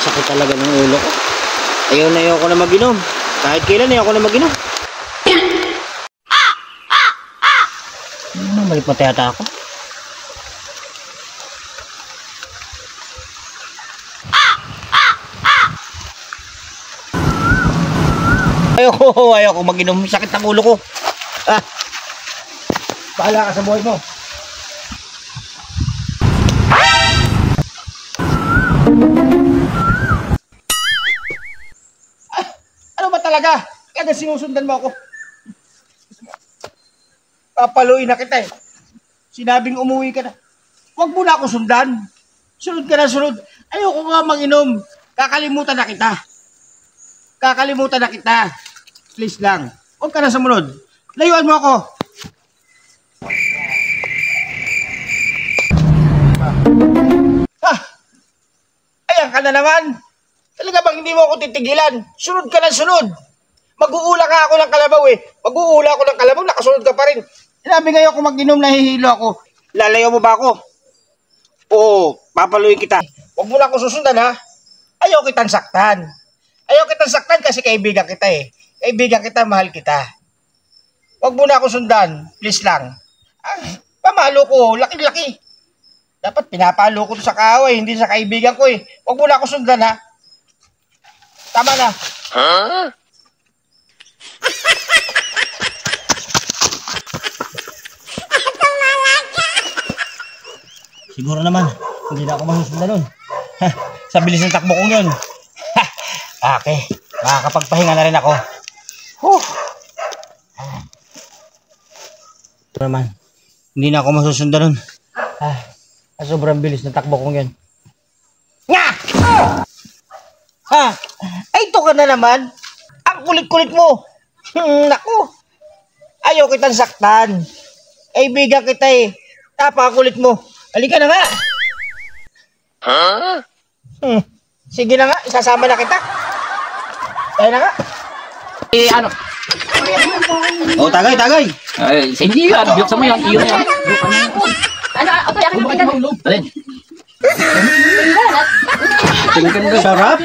Sakit talaga ng ulo ko. Ayoko na mag-inom. Kahit kailan ayoko na mag-inom. Balik pa tiyata ako. Ayoko mag-inom. Sakit ang ulo ko. Bahala ka sa buhay mo. Ano ba talaga? Kaya sinusundan mo ako. Papaluin na kita eh. Sinabing umuwi ka na. Huwag mo na ako sundan. Sunod ka na sunod. Ayoko nga mag-inom. Kakalimutan na kita. Please lang. Huwag ka na sumunod. Layuan mo ako. Ayan ka na naman. Talaga bang hindi mo ako titigilan? Sunod ka na sunod. Mag-uula ka ako ng kalabaw eh. Mag-uula ako ng kalabaw, nakasunod ka pa rin. Sinabi ngayon kung mag-inom, nahihilo ako. Lalayo mo ba ako? Oo, papaluin kita. Huwag mo na ako susundan ha. Ayaw kitang saktan. Kasi kaibigan kita eh. Kaibigan kita, mahal kita. Huwag mo na ako sundan. Please lang. Pamalo ko, laki-laki. Dapat pinapalo ko sa kaaway, hindi sa kaibigan ko eh. Huwag mo na ako sundan ha. Tama na. Huh? Siguro naman, hindi na ako masusundan nun. Sa bilis ng takbo kong yun. Okay, makakapagpahinga na rin ako. Ito naman, hindi na ako masusundan nun. Sobrang bilis ng takbo kong yun. Nga! Ay, ito ka na naman. Ang kulit-kulit mo. Naku, ayaw kitang saktan. Kaibigan kita eh. Napakakulit mo. Halika na nga. Sige na nga, isasama na kita. Kaya na nga. Ano? Tagay. Ay, hindi yan. Buksan mo yan. Iyon yan. Ano? Ako yan. Alin? Sarap.